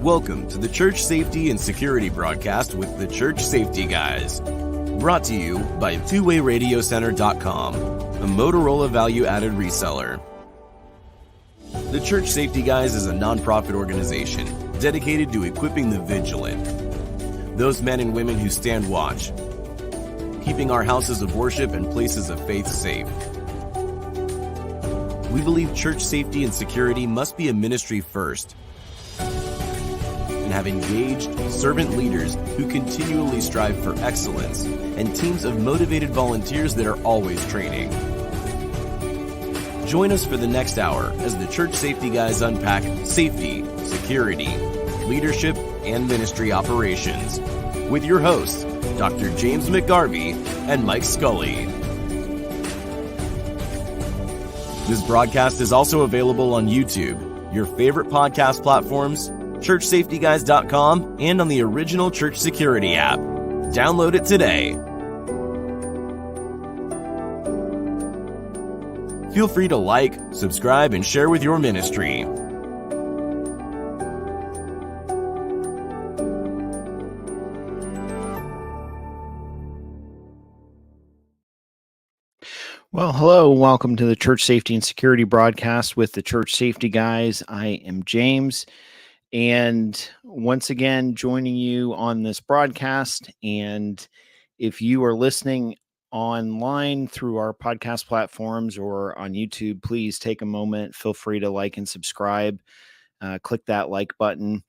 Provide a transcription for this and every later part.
Welcome to the Church Safety and Security broadcast with the Church Safety Guys. Brought to you by 𝗵𝗵𝗂𝗍𝗵𝗂𝗀𝗍𝗵𝗂, a Motorola value-added reseller. The Church Safety Guys is a nonprofit organization dedicated to equipping the vigilant, those men and women who stand watch, keeping our houses of worship and places of faith safe. We believe church safety and security must be a ministry first, and have engaged servant leaders who continually strive for excellence and teams of motivated volunteers that are always training. Join us for the next hour as the Church Safety Guys unpack safety, security, leadership, and ministry operations with your hosts, Dr. 𝗧𝗵𝗂𝗿 and Mike Scully. This broadcast is also available on YouTube, your favorite podcast platforms, churchsafetyguys.com, and on the original Church Security app. Download it today. Feel free to like, subscribe, and share with your ministry. Well, hello, welcome to the Church Safety and Security broadcast with the Church Safety Guys. I am James, and once again joining you on this broadcast. And if you are listening online through our podcast platforms or on YouTube, please take a moment, feel free to like and subscribe, click that like button,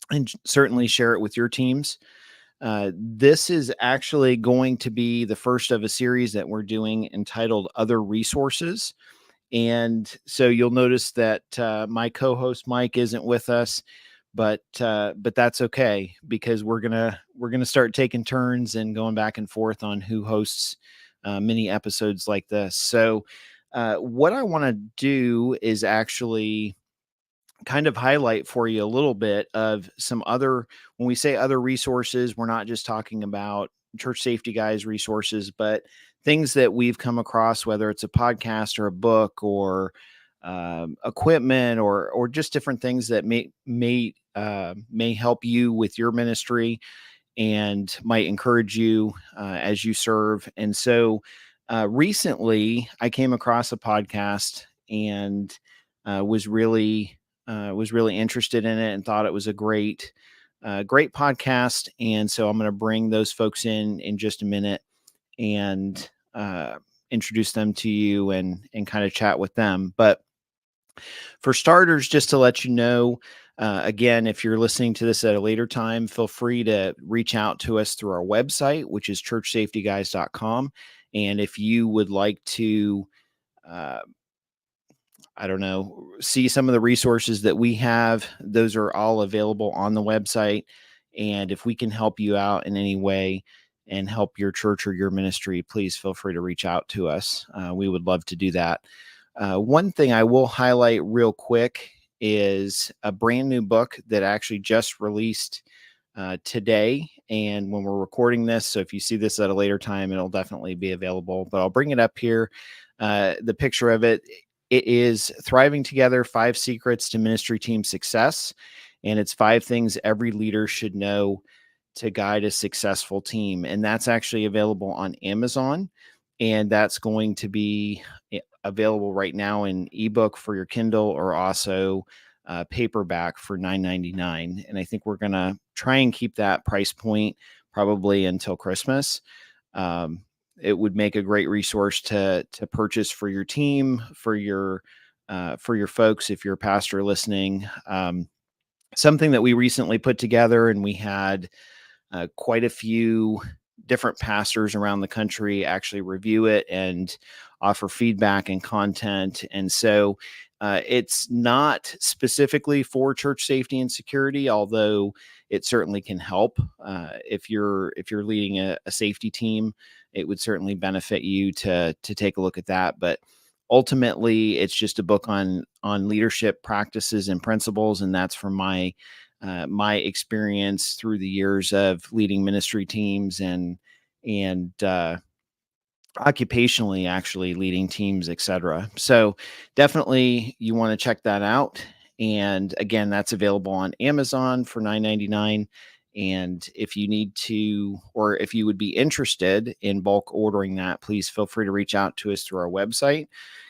and certainly share it with your teams. This is actually going to be the first of a series that we're doing entitled Other Resources. And so you'll notice that my co-host Mike isn't with us, but that's okay, because we're gonna start taking turns and going back and forth on who hosts mini episodes like this. So what I want to do is actually kind of highlight for you a little bit of some other, when we say other resources, we're not just talking about Church Safety Guys resources, but things that we've come across, whether it's a podcast or a book or equipment or just different things that may help you with your ministry and might encourage you as you serve. And so recently I came across a podcast and was really interested in it and thought it was a great podcast. And so I'm going to bring those folks in just a minute and introduce them to you and kind of chat with them. But for starters, just to let you know, again, if you're listening to this at a later time, feel free to reach out to us through our website, which is churchsafetyguys.com. And if you would like to, see some of the resources that we have, those are all available on the website. And if we can help you out in any way and help your church or your ministry, please feel free to reach out to us. We would love to do that. One thing I will highlight real quick is a brand new book that actually just released today. And when we're recording this, so if you see this at a later time, it'll definitely be available, but I'll bring it up here. The picture of it. It is Thriving Together, 5 Secrets to Ministry Team Success. And it's 5 things every leader should know to guide a successful team. And that's actually available on Amazon. And that's going to be available right now in ebook for your Kindle, or also paperback for $9.99. And I think we're going to try and keep that price point probably until Christmas. It would make a great resource to purchase for your team, for your folks, if you're a pastor listening. Something that we recently put together, and we had quite a few different pastors around the country actually review it and offer feedback and content. And so it's not specifically for church safety and security, although it certainly can help. If you're leading a safety team, it would certainly benefit you to take a look at that. But ultimately, it's just a book on leadership practices and principles, and that's from my experience through the years of leading ministry teams and occupationally actually leading teams, etc. So definitely you want to check that out. And again, that's available on Amazon for $9.99. And if you need to, or if you would be interested in bulk ordering that, please feel free to reach out to us through our website,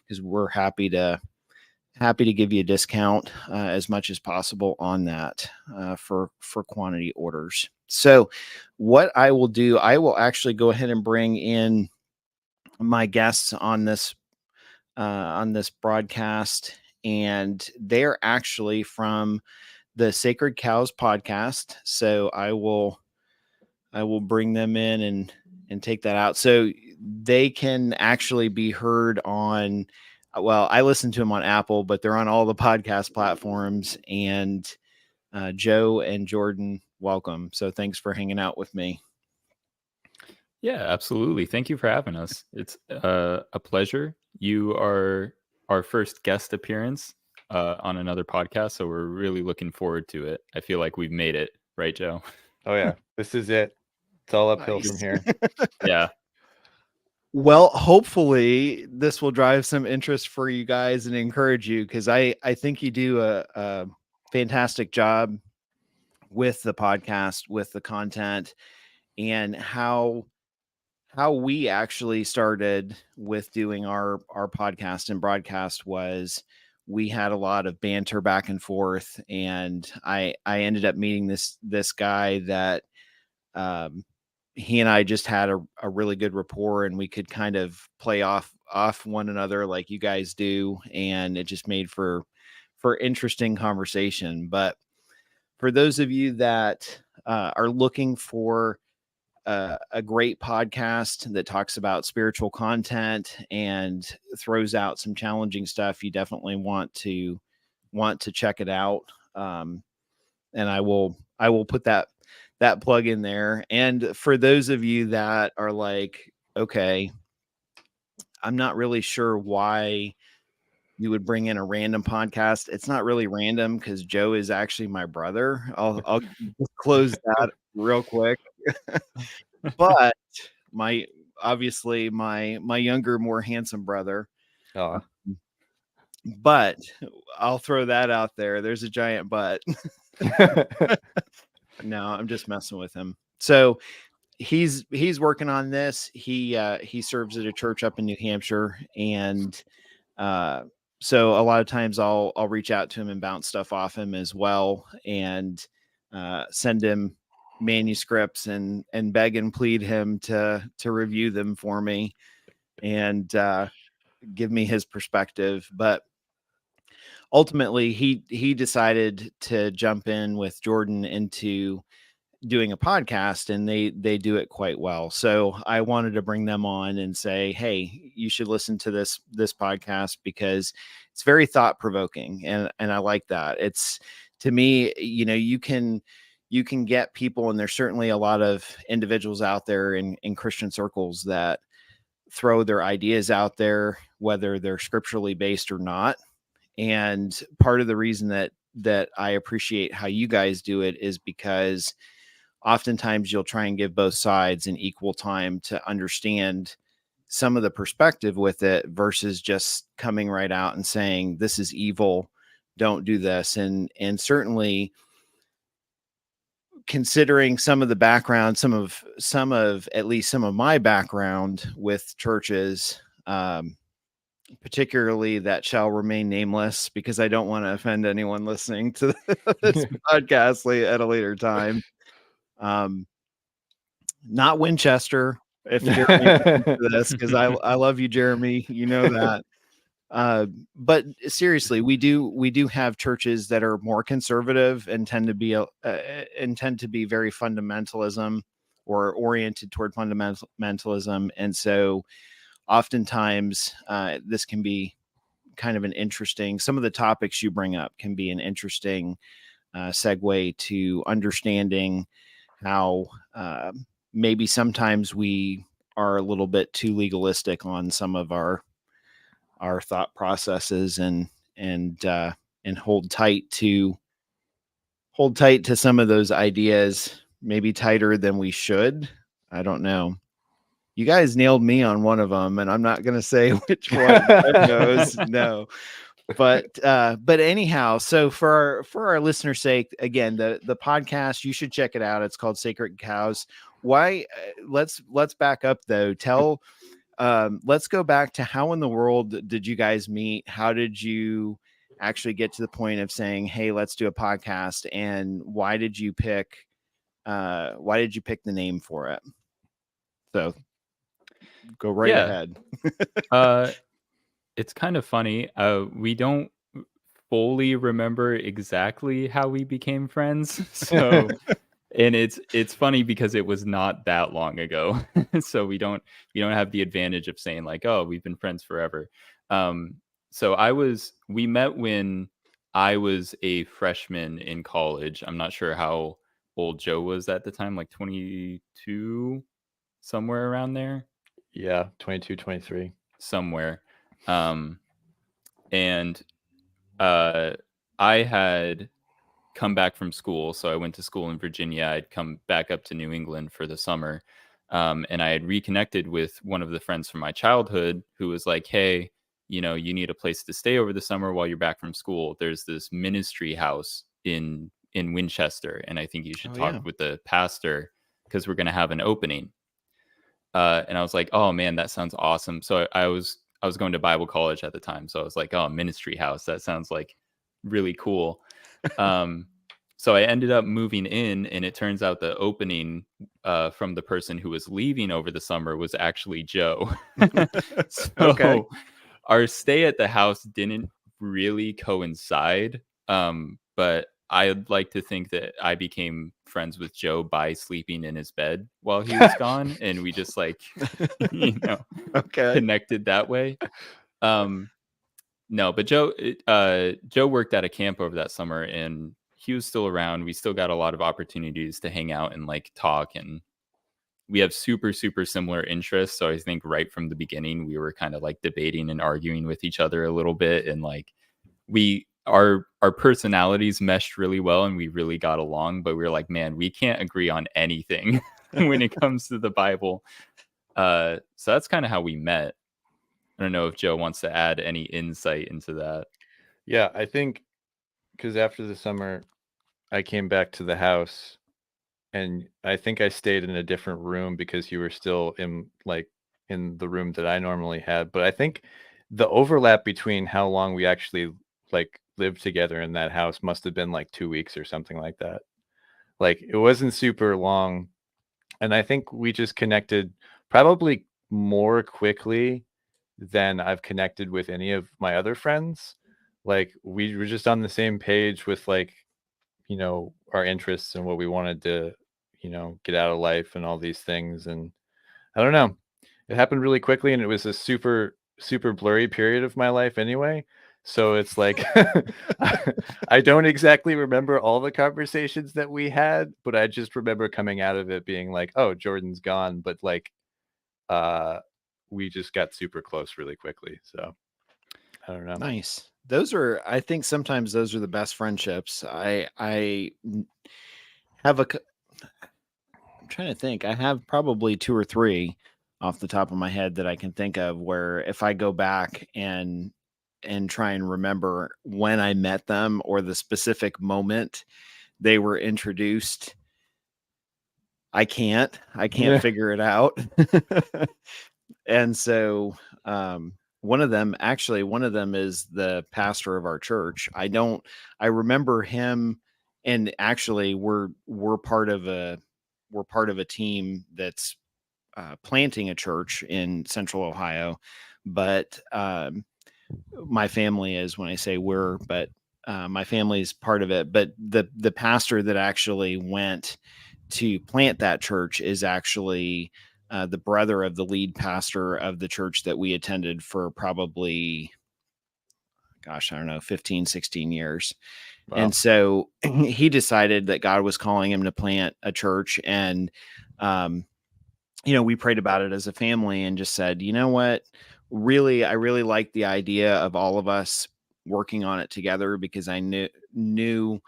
because we're happy to give you a discount as much as possible on that for quantity orders. So what I will do, I will actually go ahead and bring in my guests on this broadcast, and they're actually from the Sacred Cows podcast. So I will bring them in and take that out. So they can actually be heard on, well, I listen to them on Apple, but they're on all the podcast platforms. And Joe and Jordan, welcome. So thanks for hanging out with me. Yeah, absolutely. Thank you for having us. It's a pleasure. You are our first guest appearance on another podcast, so we're really looking forward to it. I feel like we've made it, right, Joe? Oh yeah, this is it. It's all uphill from here. Yeah. Well, hopefully this will drive some interest for you guys and encourage you, because I think you do a fantastic job with the podcast, with the content, and how we actually started with doing our podcast and broadcast was we had a lot of banter back and forth, and I ended up meeting this guy that he and I just had a really good rapport, and we could kind of play off one another like you guys do, and it just made for interesting conversation. But for those of you that are looking for a great podcast that talks about spiritual content and throws out some challenging stuff, you definitely want to check it out. And I will put that plug in there. And for those of you that are like, okay, I'm not really sure why you would bring in a random podcast. It's not really random, because Joe is actually my brother. I'll just close that real quick. But obviously my younger, more handsome brother. Oh. But I'll throw that out there. There's a giant but. No, I'm just messing with him. So he's working on this. He serves at a church up in New Hampshire, and so a lot of times I'll reach out to him and bounce stuff off him as well, and send him manuscripts and beg and plead him to review them for me and give me his perspective. But ultimately he decided to jump in with Jordan into doing a podcast, and they do it quite well. So I wanted to bring them on and say, hey, you should listen to this podcast, because it's very thought provoking. And I like that. It's, to me, you can get people, and there's certainly a lot of individuals out there in Christian circles that throw their ideas out there, whether they're scripturally based or not. And part of the reason that I appreciate how you guys do it is because oftentimes you'll try and give both sides an equal time to understand some of the perspective with it, versus just coming right out and saying, this is evil, don't do this. And certainly, considering some of the background, some of at least some of my background with churches, particularly that shall remain nameless, because I don't want to offend anyone listening to this podcast at a later time. Not Winchester, if Jeremy listens to this, because I love you, Jeremy. You know that. But seriously, we do have churches that are more conservative and tend to be very fundamentalism, or oriented toward fundamentalism. And so oftentimes this can be kind of an interesting, some of the topics you bring up can be an interesting segue to understanding how maybe sometimes we are a little bit too legalistic on some of our thought processes, and hold tight to some of those ideas, maybe tighter than we should. I don't know. You guys nailed me on one of them, and I'm not going to say which one. No. But anyhow, so for our listeners' sake, again, the podcast, you should check it out. It's called Sacred Cows. Why? Let's back up though. Let's go back to how in the world did you guys meet? How did you actually get to the point of saying, "Hey, let's do a podcast"? And why did you pick the name for it? So go right ahead. It's kind of funny. We don't fully remember exactly how we became friends. So, and it's funny because it was not that long ago. So we don't have the advantage of saying like, oh, we've been friends forever. So we met when I was a freshman in college. I'm not sure how old Joe was at the time, like 22, somewhere around there. Yeah, 22, 23. Somewhere. And I had come back from school. So I went to school in Virginia. I'd come back up to New England for the summer. And I had reconnected with one of the friends from my childhood who was like, hey, you need a place to stay over the summer while you're back from school. There's this ministry house in Winchester. And I think you should talk with the pastor because we're going to have an opening. And I was like, oh man, that sounds awesome. So I was going to Bible college at the time. So I was like, oh, ministry house. That sounds like really cool. So I ended up moving in, and it turns out the opening from the person who was leaving over the summer was actually Joe. So our stay at the house didn't really coincide. But I'd like to think that I became friends with Joe by sleeping in his bed while he was gone. And we just like, connected that way. No, but Joe worked at a camp over that summer and he was still around. We still got a lot of opportunities to hang out and like talk, and we have super, super similar interests. So I think right from the beginning, we were kind of like debating and arguing with each other a little bit. And like our personalities meshed really well and we really got along, but we were like, man, we can't agree on anything when it comes to the Bible. So that's kind of how we met. I don't know if Joe wants to add any insight into that. Yeah, I think because after the summer, I came back to the house and I think I stayed in a different room because you were still in the room that I normally had. But I think the overlap between how long we actually like lived together in that house must have been like 2 weeks or something like that. Like it wasn't super long. And I think we just connected probably more quickly than I've connected with any of my other friends. Like we were just on the same page with like, our interests and what we wanted to, get out of life and all these things. And I don't know, it happened really quickly and it was a super, super blurry period of my life anyway. So it's like, I don't exactly remember all the conversations that we had, but I just remember coming out of it being like, oh, Jordan's gone. But like, we just got super close really quickly. So I don't know. Nice. I think sometimes those are the best friendships. I'm trying to think. I have probably 2 or 3 off the top of my head that I can think of where if I go back and try and remember when I met them or the specific moment they were introduced, I can't figure it out. And so, one of them is the pastor of our church. I remember him, and actually we're part of a team that's planting a church in Central Ohio, but my family is, when I say we're, but my family's part of it. But the pastor that actually went to plant that church is actually the brother of the lead pastor of the church that we attended for probably, 15, 16 years. Wow. And so he decided that God was calling him to plant a church. And, we prayed about it as a family and just said, you know what, I really like the idea of all of us working on it together, because I knew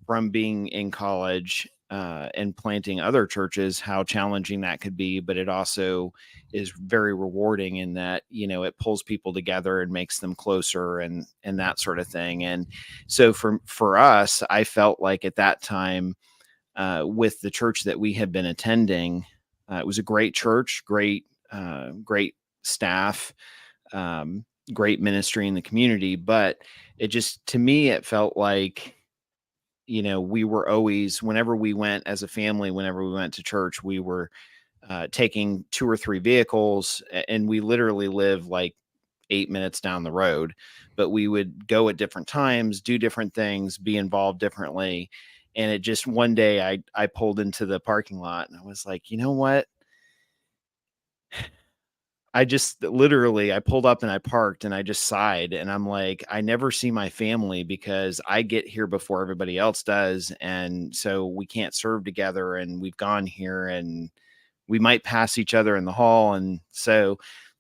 from being in college and planting other churches, how challenging that could be, but it also is very rewarding in that, it pulls people together and makes them closer and that sort of thing. And so for us, I felt like at that time, with the church that we had been attending, it was a great church, great staff, great ministry in the community, but it just, to me, it felt like, we were always, whenever we went as a family, whenever we went to church, we were taking 2 or 3 vehicles, and we literally live like 8 minutes down the road, but we would go at different times, do different things, be involved differently. And it just, one day I pulled into the parking lot and I was like, you know what? I just literally, I pulled up and I parked and I just sighed, and I'm like, I never see my family because I get here before everybody else does. And so we can't serve together, and we've gone here and we might pass each other in the hall. And so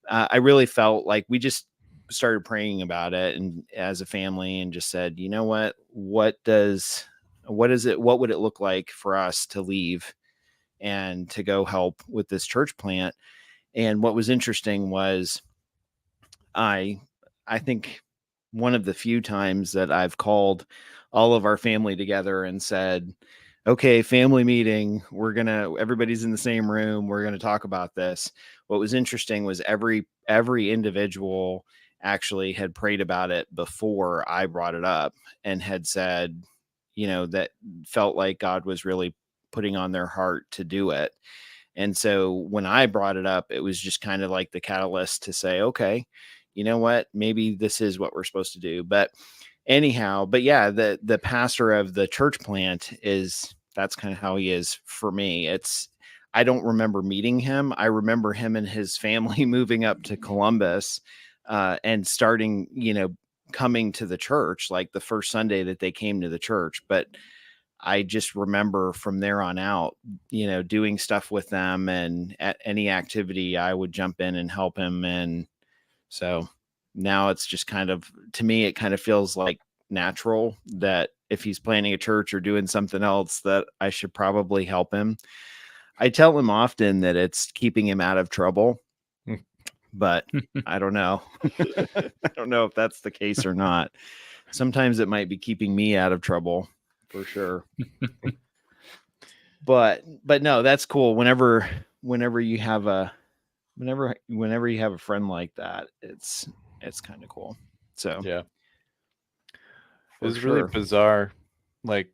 I really felt like we just started praying about it and as a family, and just said, you know what would it look like for us to leave and to go help with this church plant? And what was interesting was I think one of the few times that I've called all of our family together and said, okay, family meeting, everybody's in the same room, we're going to talk about this. What was interesting was every individual actually had prayed about it before I brought it up, and had said, that felt like God was really putting on their heart to do it. And so when I brought it up, it was just kind of like the catalyst to say, okay, you know what, maybe this is what we're supposed to do. But anyhow, yeah, the pastor of the church plant that's kind of how he is for me. I don't remember meeting him. I remember him and his family moving up to Columbus, and starting, coming to the church, like the first Sunday that they came to the church. But I just remember from there on out, doing stuff with them, and at any activity I would jump in and help him. And so now it's just kind of, to me, it kind of feels like natural that if he's planning a church or doing something else, that I should probably help him. I tell him often that it's keeping him out of trouble, but I don't know. I don't know if that's the case or not. Sometimes it might be keeping me out of trouble, for sure. but no, that's cool. Whenever you have a friend like that, it's kind of cool. So yeah, it was really bizarre. Like,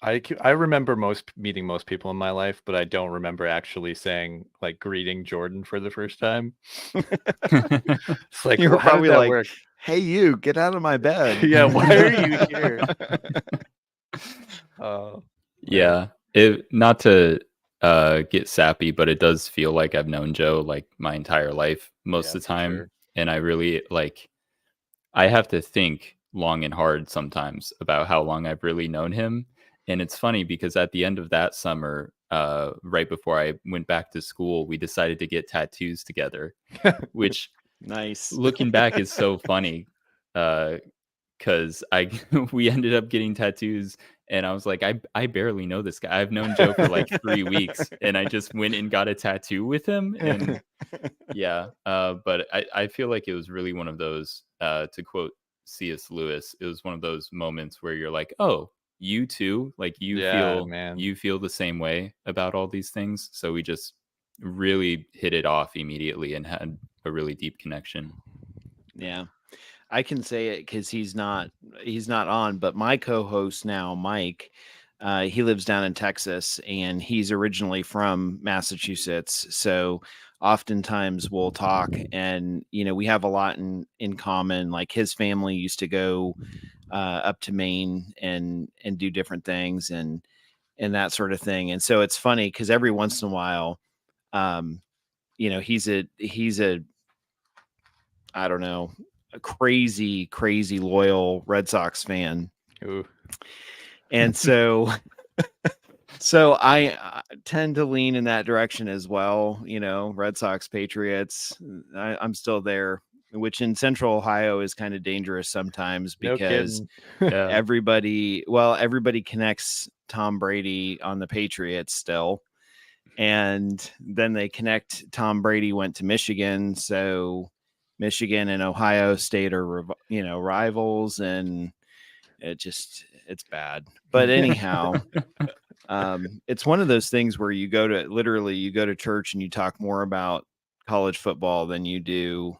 I remember meeting most people in my life, but I don't remember actually saying, like, greeting Jordan for the first time. It's like, you were probably like, work? Hey, you get out of my bed. Yeah, why are you here? Yeah, not to get sappy, but it does feel like I've known Joe like my entire life most of the time. Sure. And I really I have to think long and hard sometimes about how long I've really known him. And it's funny because at the end of that summer, right before I went back to school, we decided to get tattoos together, which nice. Looking back is so funny, because we ended up getting tattoos, and I was like, I barely know this guy. I've known Joe for like 3 weeks, and I just went and got a tattoo with him. And yeah, but I feel like it was really one of those, to quote C.S. Lewis, it was one of those moments where you're like, oh, you too, like you feel the same way about all these things. So we just really hit it off immediately and had a really deep connection. Yeah, I can say it because he's not on, but my co-host now, Mike, he lives down in Texas, and he's originally from Massachusetts. So oftentimes we'll talk, and we have a lot in common. Like his family used to go up to Maine and do different things and that sort of thing. And so it's funny because every once in a while, he's a I don't know, a crazy loyal Red Sox fan. Ooh. And so I tend to lean in that direction as well. Red Sox, Patriots, I'm still there. which in Central Ohio is kind of dangerous sometimes No because kidding. Yeah. everybody connects Tom Brady on the Patriots still. And then they connect Tom Brady went to Michigan. So Michigan and Ohio State are, rivals, and it's bad. But anyhow, it's one of those things where you go to church and you talk more about college football than you do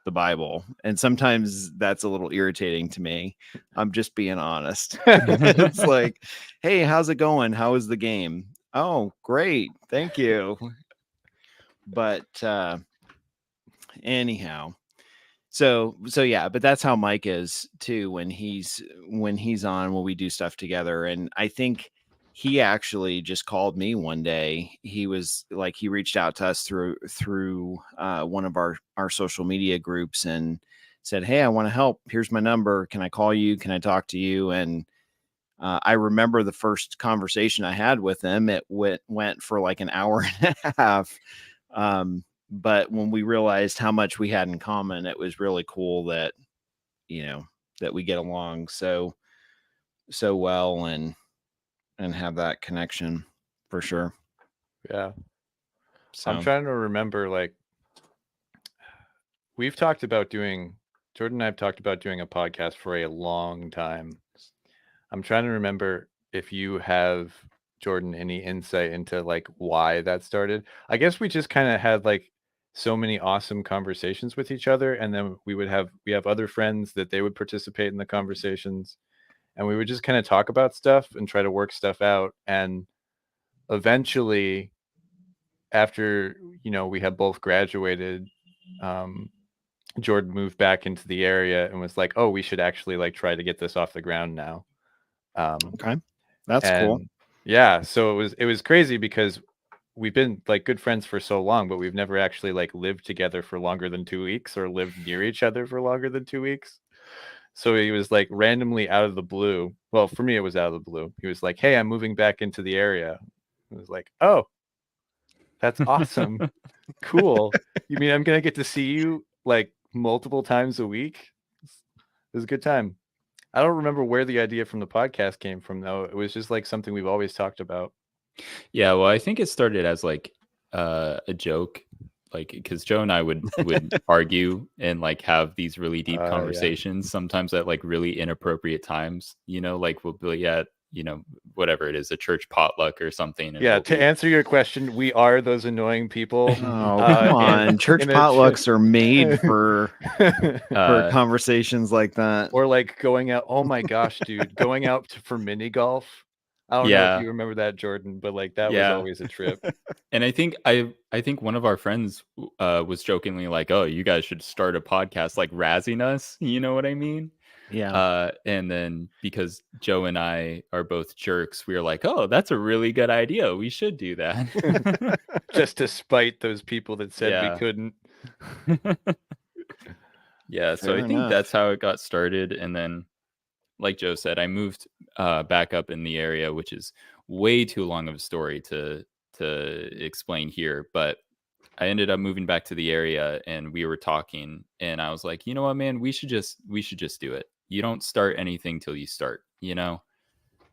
the Bible. And sometimes that's a little irritating to me. I'm just being honest. It's like, hey, how's it going? How was the game? Oh, great. Thank you. But anyhow, so yeah, but that's how Mike is too when he's on, when we do stuff together. And I think he actually just called me one day. He was like, he reached out to us through one of our social media groups and said, hey, I want to help. Here's my number. Can I call you? Can I talk to you? And I remember the first conversation I had with him, it went for like an hour and a half. But when we realized how much we had in common, it was really cool that, that we get along so well and have that connection for sure. Yeah. So I'm trying to remember, like, Jordan and I have talked about doing a podcast for a long time. I'm trying to remember if you have, Jordan, any insight into like why that started. I guess we just kind of had like so many awesome conversations with each other, and then we have other friends that they would participate in the conversations, and we would just kind of talk about stuff and try to work stuff out. And eventually, after we had both graduated, Jordan moved back into the area and was like, oh, we should actually like try to get this off the ground now. Okay, that's cool. Yeah, so it was crazy because we've been like good friends for so long, but we've never actually like lived together for longer than 2 weeks or lived near each other for longer than 2 weeks. So he was like randomly out of the blue. Well, for me, it was out of the blue. He was like, hey, I'm moving back into the area. I was like, oh, that's awesome. Cool. You mean I'm going to get to see you like multiple times a week? It was a good time. I don't remember where the idea from the podcast came from, though. It was just like something we've always talked about. Yeah, well, I think it started as like a joke, like because Joe and I would argue and like have these really deep conversations, sometimes at like really inappropriate times. Like we'll be at whatever it is, a church potluck or something. Yeah, to answer your question, we are those annoying people. Oh, come on. Church potlucks are made for conversations like that. Or like going out. Oh my gosh, dude. Going out for mini golf. I don't know if you remember that, Jordan, but like that was always a trip. And I think one of our friends was jokingly like, oh, you guys should start a podcast, like razzing us. You know what I mean? Yeah. And then because Joe and I are both jerks, we were like, oh, that's a really good idea. We should do that. Just to spite those people that said we couldn't. Yeah. So I think that's how it got started. And then, like Joe said, I moved back up in the area, which is way too long of a story to explain here. But I ended up moving back to the area, and we were talking, and I was like, you know what, man, we should just do it. You don't start anything till you start,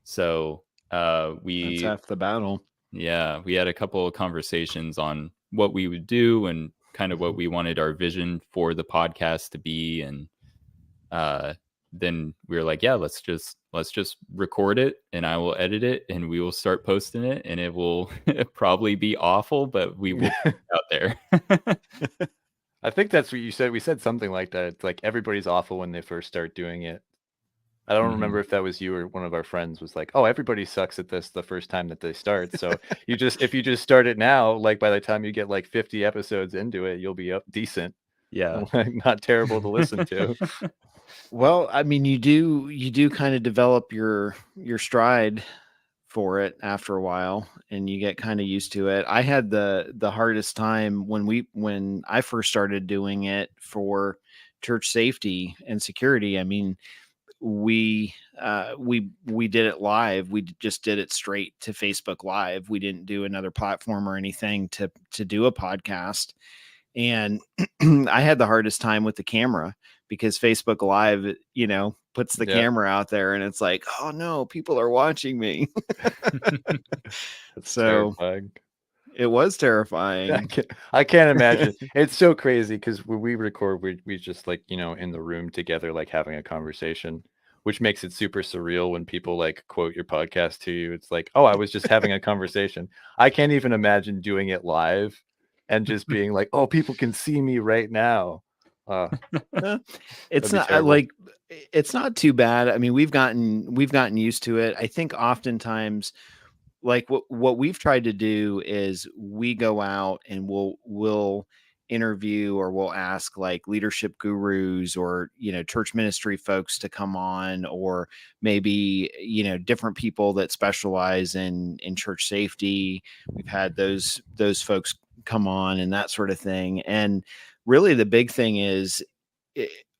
So that's half the battle. Yeah, we had a couple of conversations on what we would do and kind of what we wanted our vision for the podcast to be, and then we were like, yeah, let's just record it, and I will edit it, and we will start posting it, and it will probably be awful, but we will put it out there. I think that's what you said. We said something like that. It's like everybody's awful when they first start doing it. I don't remember if that was you or one of our friends was like, oh, everybody sucks at this the first time that they start. So if you just start it now, like by the time you get like 50 episodes into it, you'll be up decent. Yeah. Not terrible to listen to. Well, I mean, you do kind of develop your stride for it after a while, and you get kind of used to it. I had the hardest time when I first started doing it for church safety and security. I mean, we did it live. We just did it straight to Facebook Live. We didn't do another platform or anything to do a podcast. And I had the hardest time with the camera because Facebook Live, puts the camera out there and it's like, oh no, people are watching me. That's So terrifying. it was terrifying. I can't imagine. It's so crazy because when we record, we just like, in the room together, like having a conversation, which makes it super surreal when people like quote your podcast to you. It's like, oh, I was just having a conversation. I can't even imagine doing it live and just being like, oh, people can see me right now. It's not like, it's not too bad. I mean, we've gotten used to it. I think oftentimes, like what we've tried to do is we go out and we'll interview, or we'll ask like leadership gurus or, church ministry folks to come on, or maybe, different people that specialize in church safety. We've had those folks come on and that sort of thing. And really the big thing is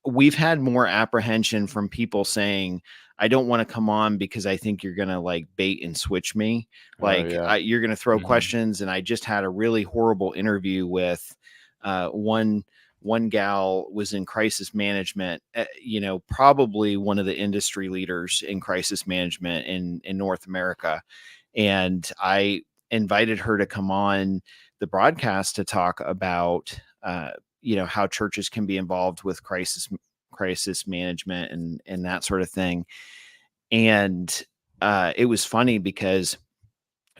we've had more apprehension from people saying, I don't want to come on because I think you're going to like bait and switch me. Like you're going to throw questions. And I just had a really horrible interview with one gal was in crisis management, probably one of the industry leaders in crisis management in North America. And I invited her to come on the broadcast to talk about, how churches can be involved with crisis management and that sort of thing. And it was funny because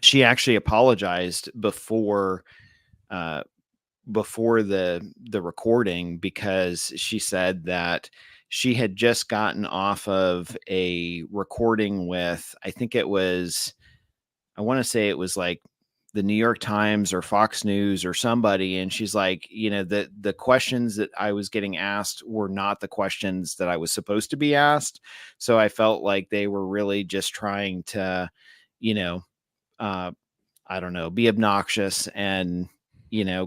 she actually apologized before the recording, because she said that she had just gotten off of a recording with, I want to say it was like the New York Times or Fox News or somebody. And she's like, the questions that I was getting asked were not the questions that I was supposed to be asked. So I felt like they were really just trying to, I don't know, be obnoxious and,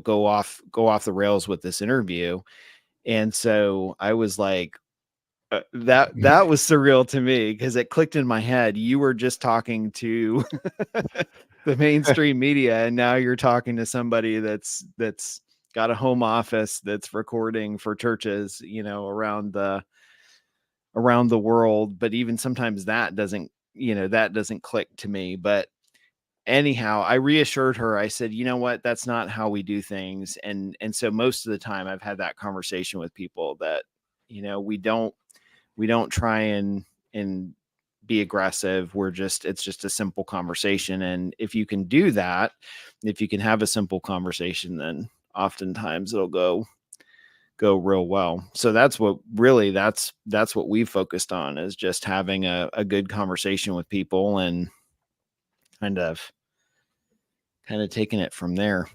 go off the rails with this interview. And so I was like, that was surreal to me, because it clicked in my head. You were just talking to the mainstream media, and now you're talking to somebody that's got a home office that's recording for churches, around the world. But even sometimes that doesn't click to me. But anyhow, I reassured her. I said, you know what, that's not how we do things. And so most of the time I've had that conversation with people that, we don't try and be aggressive. It's just a simple conversation. And if you can do that, if you can have a simple conversation, then oftentimes it'll go real well. So that's what we've focused on, is just having a good conversation with people and kind of taking it from there.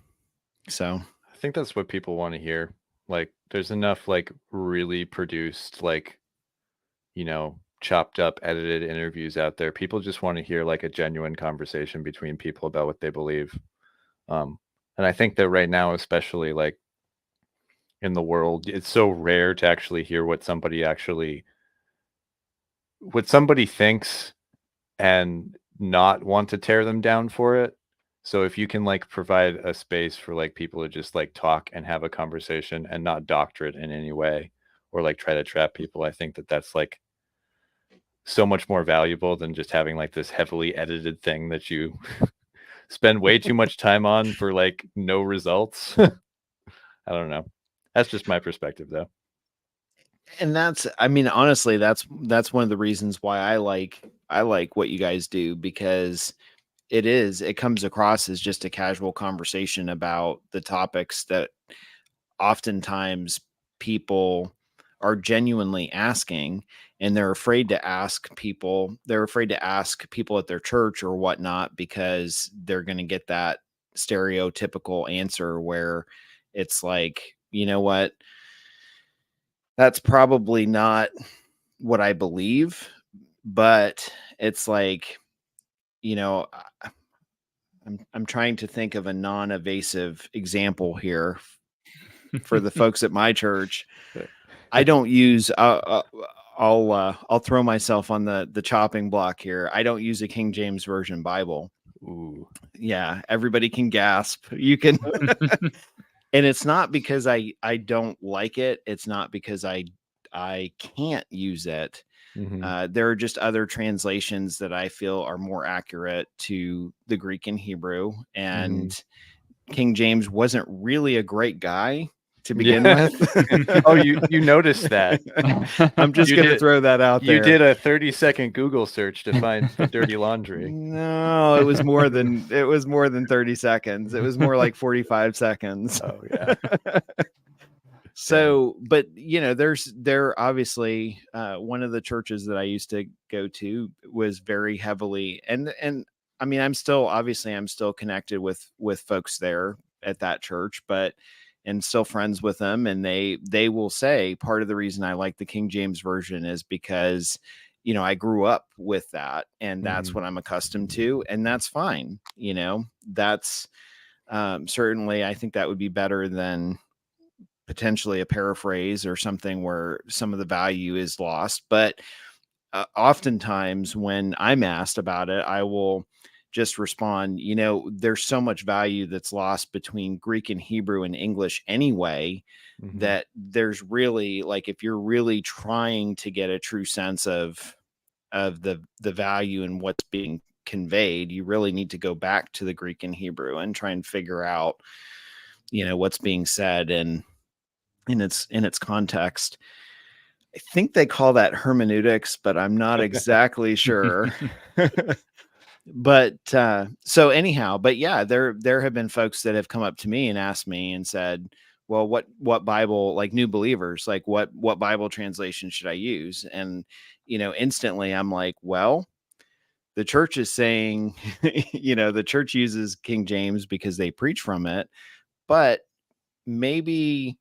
So I think that's what people want to hear. Like there's enough like really produced, like, chopped up, edited interviews out there. People just want to hear like a genuine conversation between people about what they believe. And I think that right now, especially like in the world, it's so rare to actually hear what somebody thinks and not want to tear them down for it. So if you can like provide a space for like people to just like talk and have a conversation and not doctor it in any way or like try to trap people, I think that that's like so much more valuable than just having like this heavily edited thing that you spend way too much time on for like no results. I don't know. That's just my perspective though. And honestly, that's one of the reasons why I like what you guys do, because it comes across as just a casual conversation about the topics that oftentimes people are genuinely asking, and they're afraid to ask people at their church or whatnot, because they're going to get that stereotypical answer where it's like, you know what, that's probably not what I believe. But it's like, I'm trying to think of a non-evasive example here for the folks at my church. I don't use, I'll throw myself on the chopping block here. I don't use a King James Version Bible. Ooh. Yeah. Everybody can gasp. You can, And it's not because I don't like it. It's not because I can't use it. There are just other translations that I feel are more accurate to the Greek and Hebrew. And King James wasn't really a great guy to begin with. Oh, you noticed that. I'm just going to throw that out there. You did a 30-second Google search to find the dirty laundry. No, it was more than 30 seconds. It was more like 45 seconds. Oh yeah. So, but there obviously one of the churches that I used to go to was very heavily, and I mean, I'm still connected with folks there at that church, and still friends with them. And they will say part of the reason I like the King James version is because, I grew up with that, and that's what I'm accustomed to, and that's fine. That's certainly, I think that would be better than potentially a paraphrase or something where some of the value is lost. But oftentimes when I'm asked about it, I will just respond, there's so much value that's lost between Greek and Hebrew and English anyway, that there's really, like, if you're really trying to get a true sense of the value and what's being conveyed, you really need to go back to the Greek and Hebrew and try and figure out, what's being said and in its context. I think they call that hermeneutics, but I'm not exactly sure. But so anyhow, but yeah, there have been folks that have come up to me and asked me and said, well, what Bible, like new believers, like what Bible translation should I use? And, instantly I'm like, well, the church is saying, the church uses King James because they preach from it, but maybe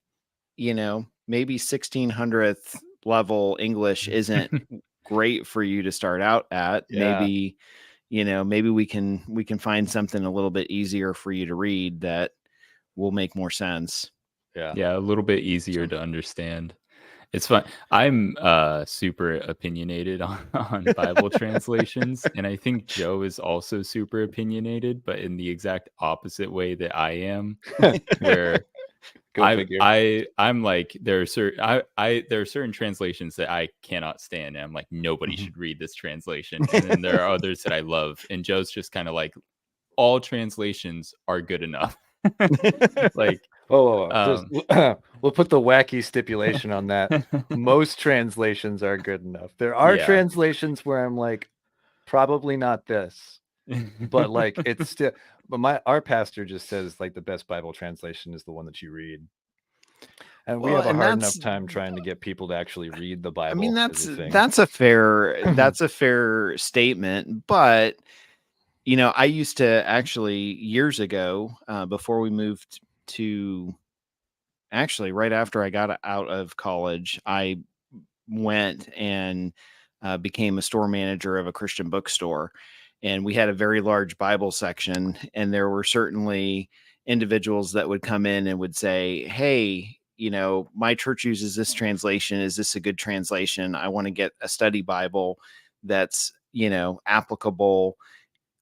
1600th level English isn't great for you to start out at. Maybe we can find something a little bit easier for you to read that will make more sense. Yeah, a little bit easier to understand. It's fun. I'm super opinionated on Bible translations, and I think Joe is also super opinionated, but in the exact opposite way that I am, where I'm like, there are certain translations that I cannot stand, and I'm like, nobody should read this translation. And then there are others that I love, and Joe's just kind of like, all translations are good enough. Like, we'll put the wacky stipulation on that. Most translations are good enough. There are translations where I'm like, probably not this, but like it's still. But our pastor just says like the best Bible translation is the one that you read. And we have a hard enough time trying to get people to actually read the Bible. I mean, that's a fair statement. But, I used to actually years ago, before we moved to, actually right after I got out of college, I went and became a store manager of a Christian bookstore. And we had a very large Bible section, and there were certainly individuals that would come in and would say, hey, my church uses this translation. Is this a good translation? I want to get a study Bible that's, applicable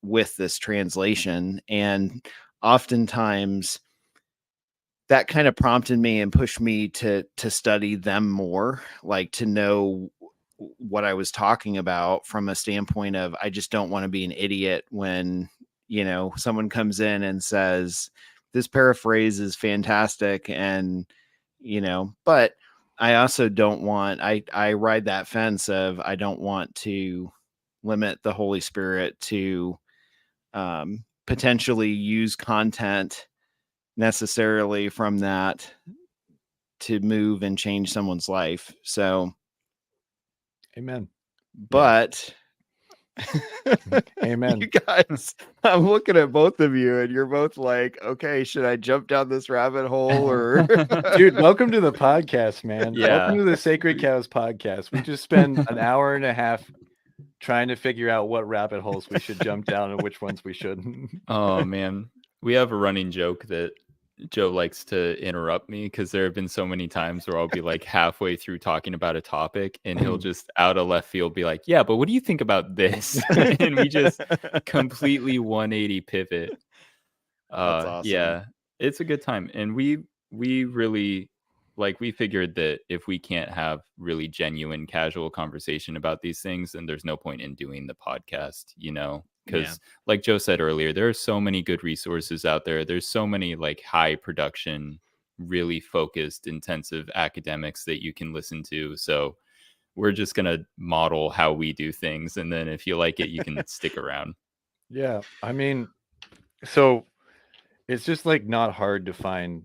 with this translation. And oftentimes that kind of prompted me and pushed me to study them more, like to know what I was talking about from a standpoint of, I just don't want to be an idiot when, someone comes in and says, this paraphrase is fantastic. And, but I also don't want, I ride that fence of, I don't want to limit the Holy Spirit to potentially use content necessarily from that to move and change someone's life. So, amen. But amen. You guys, I'm looking at both of you and you're both like, okay, should I jump down this rabbit hole or dude, welcome to the podcast, man. Welcome to the Sacred Cows podcast. We just spend an hour and a half trying to figure out what rabbit holes we should jump down and which ones we shouldn't. Oh man, we have a running joke that Joe likes to interrupt me because there have been so many times where I'll be like halfway through talking about a topic and he'll just out of left field be like, yeah, but what do you think about this? And we just completely 180 pivot. That's awesome. Yeah, it's a good time. And we we really we figured that if we can't have really genuine casual conversation about these things, then there's no point in doing the podcast, because like Joe said earlier, there are so many good resources out there. There's so many high production, really focused, intensive academics that you can listen to. So we're just going to model how we do things. And then if you like it, you can stick around. Yeah. I mean, so it's just not hard to find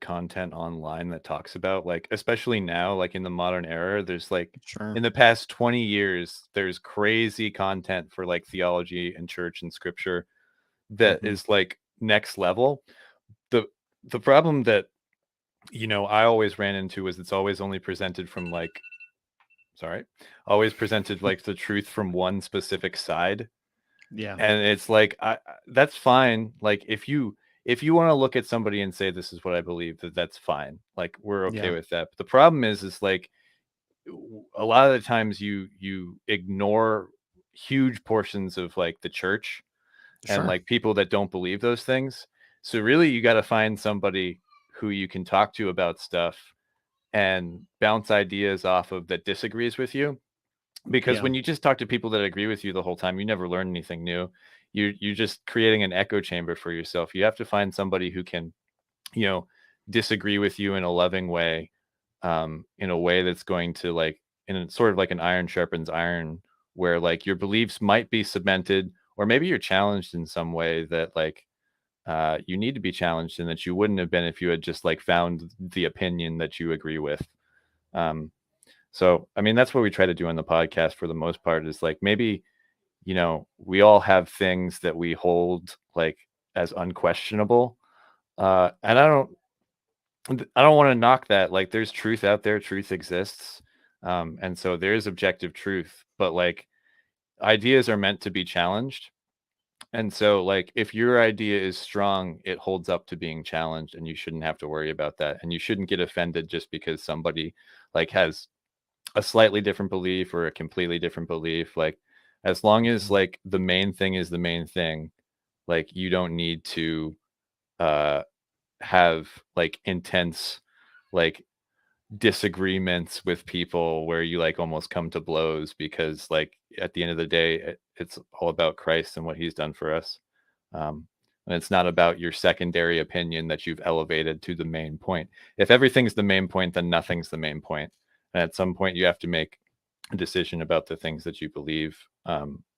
content online that talks about especially now, in the modern era, there's in the past 20 years, there's crazy content for theology and church and scripture that is next level. The problem that I always ran into was it's always only presented from always presented the truth from one specific side. Yeah. And it's that's fine. If you want to look at somebody and say, this is what I believe, that's fine. We're okay with that. But the problem is a lot of the times you ignore huge portions of the church and people that don't believe those things. So really you got to find somebody who you can talk to about stuff and bounce ideas off of that disagrees with you. Because when you just talk to people that agree with you the whole time, you never learn anything new. You're just creating an echo chamber for yourself. You have to find somebody who can, disagree with you in a loving way, in a way that's going to in a sort of an iron sharpens iron, where your beliefs might be cemented, or maybe you're challenged in some way that you need to be challenged, and that you wouldn't have been if you had just found the opinion that you agree with. So, I mean, that's what we try to do on the podcast for the most part, is maybe, we all have things that we hold as unquestionable. And I don't want to knock that. There's truth out there, truth exists. And so there's objective truth, but ideas are meant to be challenged. And so if your idea is strong, it holds up to being challenged, and you shouldn't have to worry about that. And you shouldn't get offended just because somebody has a slightly different belief or a completely different belief. As long as the main thing is the main thing, you don't need to have intense disagreements with people where you almost come to blows, because at the end of the day, it's all about Christ and what he's done for us. And it's not about your secondary opinion that you've elevated to the main point. If everything's the main point, then nothing's the main point. And at some point you have to make a decision about the things that you believe.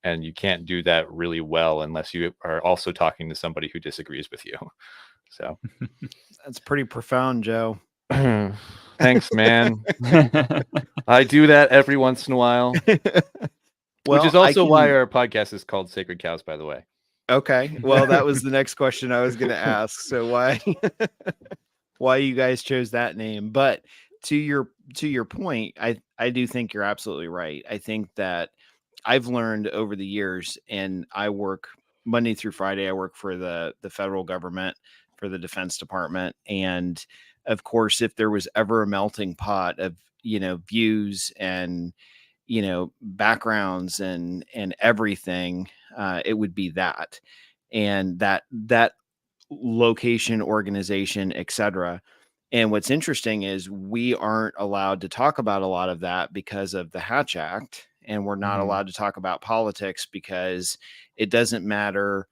And you can't do that really well unless you are also talking to somebody who disagrees with you. So that's pretty profound, Joe. Thanks, man. I do that every once in a while. Which is also why our podcast is called Sacred Cows, by the way. Okay. Well, that was the next question I was going to ask. So why you guys chose that name? But to your point, I do think you're absolutely right. I think that I've learned over the years, and I work Monday through Friday. I work for the federal government, for the Defense Department. And of course, if there was ever a melting pot of, views and, backgrounds and everything, it would be that, and that location, organization, etc. And what's interesting is we aren't allowed to talk about a lot of that because of the Hatch Act. And we're not allowed to talk about politics because it doesn't matter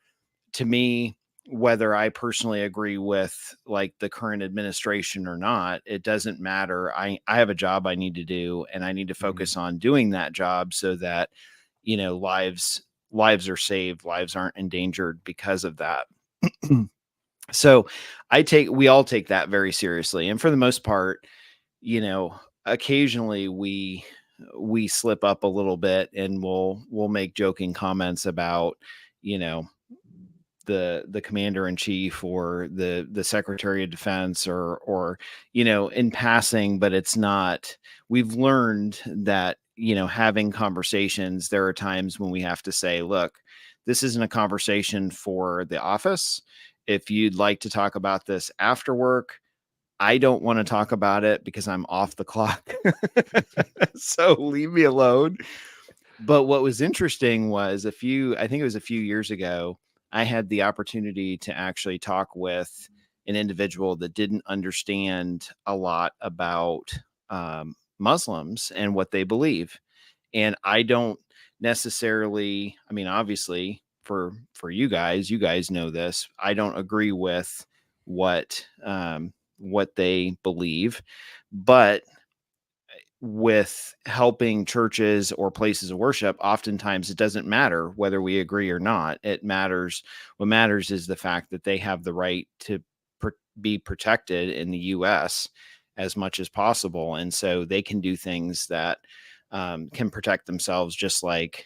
to me whether I personally agree with the current administration or not. It doesn't matter. I have a job I need to do, and I need to focus on doing that job so that, lives are saved, lives aren't endangered because of that. So we all take that very seriously. And for the most part, occasionally we slip up a little bit, and we'll make joking comments about, the commander in chief or the secretary of defense or, in passing, but it's not, we've learned that, having conversations, there are times when we have to say, look, this isn't a conversation for the office. If you'd like to talk about this after work, I don't want to talk about it because I'm off the clock. So leave me alone. But what was interesting was I think it was a few years ago, I had the opportunity to actually talk with an individual that didn't understand a lot about Muslims and what they believe. And I don't necessarily, I mean, obviously for you guys know this, I don't agree with what they believe, but with helping churches or places of worship, oftentimes it doesn't matter whether we agree or not. What matters is the fact that they have the right to be protected in the U.S. as much as possible. And so they can do things that can protect themselves, just like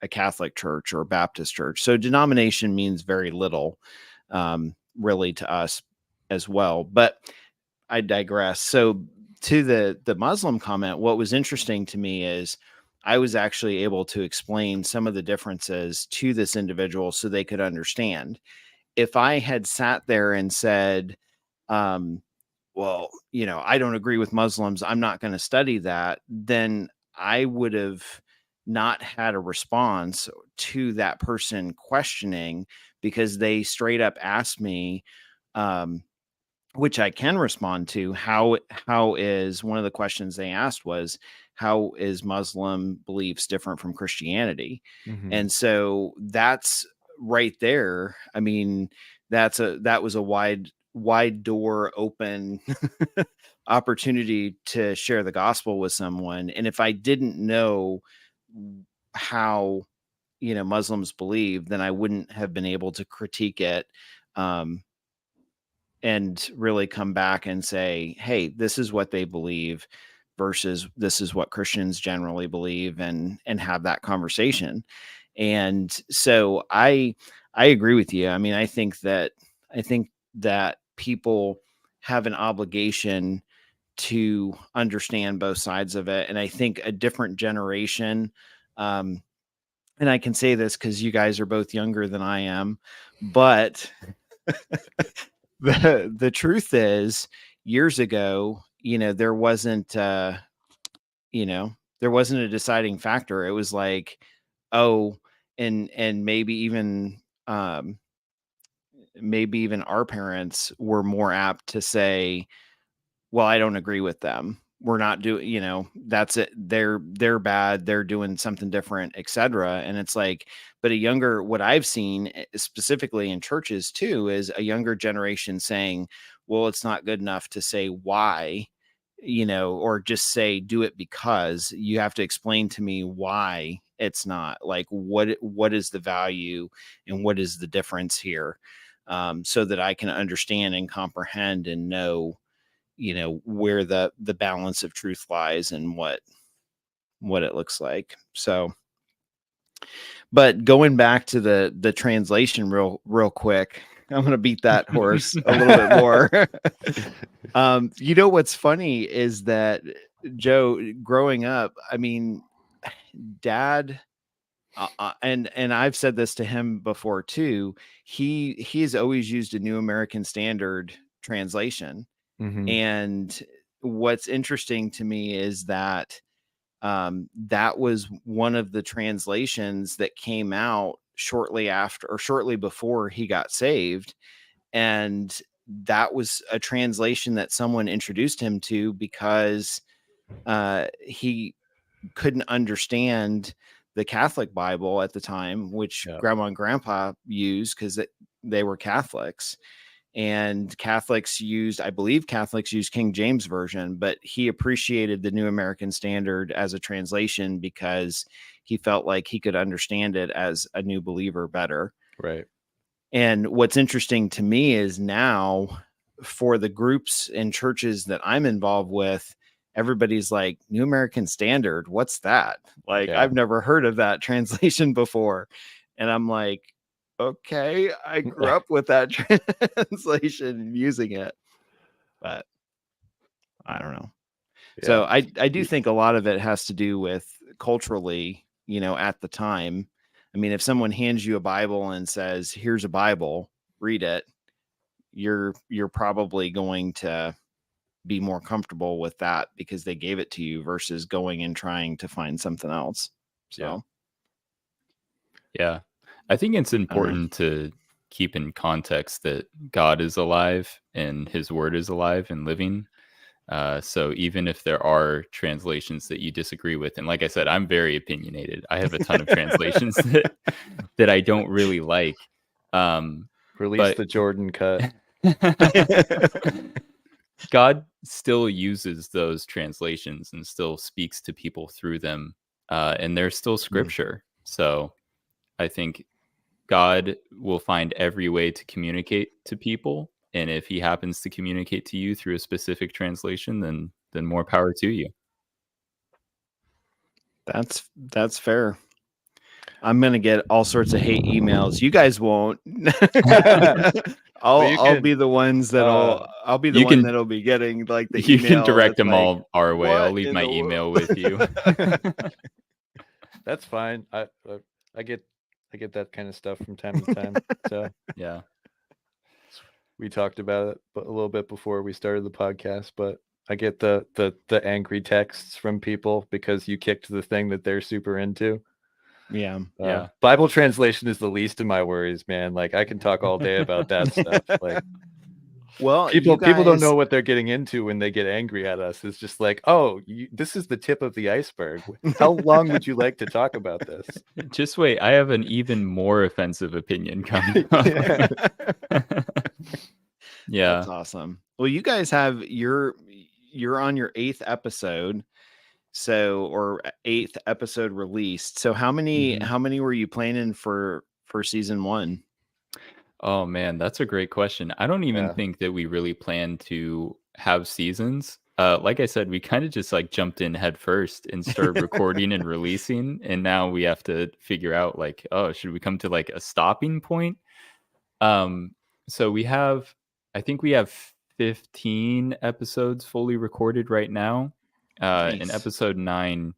a Catholic church or a Baptist church. So denomination means very little, really, to us as well. But I digress. So to the Muslim comment, what was interesting to me is I was actually able to explain some of the differences to this individual so they could understand. If I had sat there and said, well, I don't agree with Muslims, I'm not going to study that, then I would have not had a response to that person questioning, because they straight up asked me, which I can respond to, how is, one of the questions they asked was, how is Muslim beliefs different from Christianity? Mm-hmm. And so that's right there. I mean, that was a wide door open opportunity to share the gospel with someone. And if I didn't know how, Muslims believe, then I wouldn't have been able to critique it, and really come back and say, hey, this is what they believe versus this is what Christians generally believe, and have that conversation. And so I agree with you. I mean, I think that people have an obligation to understand both sides of it. And I think a different generation, and I can say this because you guys are both younger than I am, but the truth is, years ago, there wasn't a deciding factor. It was like, oh, and maybe even our parents were more apt to say, well, I don't agree with them. We're not doing, that's it. They're bad. They're doing something different, etc. And it's like, but what I've seen specifically in churches too, is a younger generation saying, well, it's not good enough to say why, or just say, do it, because you have to explain to me why it's not. Like, what is the value and what is the difference here? So that I can understand and comprehend and know, where the balance of truth lies and what it looks like. So, but going back to the translation real quick, I'm going to beat that horse a little bit more. What's funny is that, Joe, growing up, I mean, Dad, and I've said this to him before too, he's always used a New American Standard translation. Mm-hmm. And what's interesting to me is that that was one of the translations that came out shortly after or shortly before he got saved. And that was a translation that someone introduced him to because he couldn't understand the Catholic Bible at the time, which Grandma and Grandpa used because they were Catholics. And I believe Catholics used King James Version, but he appreciated the New American Standard as a translation because he felt like he could understand it as a new believer better. Right. And what's interesting to me is now, for the groups and churches that I'm involved with, everybody's like, New American Standard, what's that? Like, I've never heard of that translation before. And I'm like, okay, I grew up with that translation and using it, but I don't know. Yeah. So I do think a lot of it has to do with culturally, at the time. I mean, if someone hands you a Bible and says, here's a Bible, read it, you're probably going to be more comfortable with that because they gave it to you versus going and trying to find something else. So yeah. I think it's important to keep in context that God is alive and his word is alive and living. So even if there are translations that you disagree with, and like I said, I'm very opinionated. I have a ton of translations that I don't really like. Release the Jordan cut. God still uses those translations and still speaks to people through them, and they're still scripture. So I think God will find every way to communicate to people, and if he happens to communicate to you through a specific translation, then more power to you. That's fair. I'm gonna get all sorts of hate emails. You guys won't. I'll be the ones that'll that'll be getting like the email. You can direct them like, all our way. I'll leave my email with you. That's fine. I get that kind of stuff from time to time. So yeah, we talked about it a little bit before we started the podcast, but I get the angry texts from people because you kicked the thing that they're super into. Yeah. Bible translation is the least of my worries, man. Like I can talk all day about that stuff. Like, well, people don't know what they're getting into when they get angry at us. It's just like, oh, this is the tip of the iceberg. How long would you like to talk about this? Just wait. I have an even more offensive opinion coming up. Yeah. That's awesome. Well, you guys have you're on your 8th episode. Or 8th episode released. So how many were you planning for season 1? Oh man, that's a great question. I don't even think that we really plan to have seasons. Like I said, we kind of just like jumped in head first and started recording and releasing, and now we have to figure out like, oh, should we come to like a stopping point? So I think we have 15 episodes fully recorded right now. Nice. In episode 9,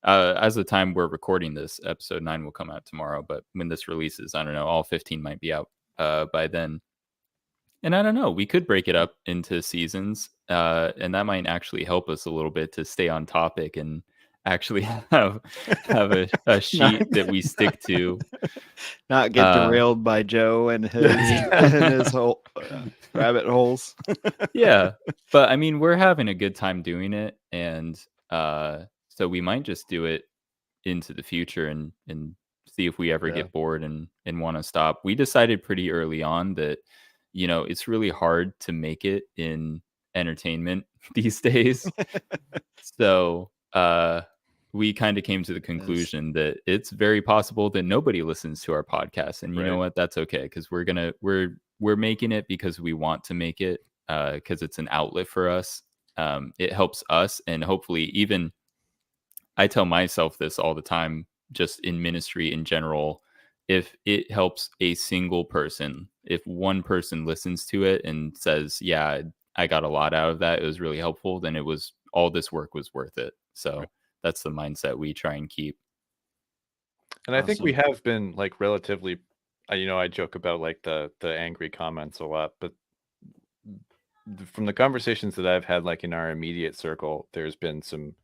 as the time we're recording this, episode 9 will come out tomorrow, but when this releases, I don't know, all 15 might be out by then. And I don't know, we could break it up into seasons, and that might actually help us a little bit to stay on topic and actually have a sheet that we stick to. Not get derailed by Joe and his whole rabbit holes. Yeah, but I mean, we're having a good time doing it, and so we might just do it into the future and see if we ever get bored and want to stop. We decided pretty early on that, you know, it's really hard to make it in entertainment these days. So we kind of came to the conclusion that it's very possible that nobody listens to our podcast, and you know what, that's okay, because we're making it because we want to make it, because it's an outlet for us. It helps us, and hopefully, even I tell myself this all the time, just in ministry in general, if it helps a single person, if one person listens to it and says, yeah, I got a lot out of that, it was really helpful, then all this work was worth it. So that's the mindset we try and keep. And I think we have been like relatively, I joke about like the angry comments a lot, but from the conversations that I've had, like in our immediate circle, there's been some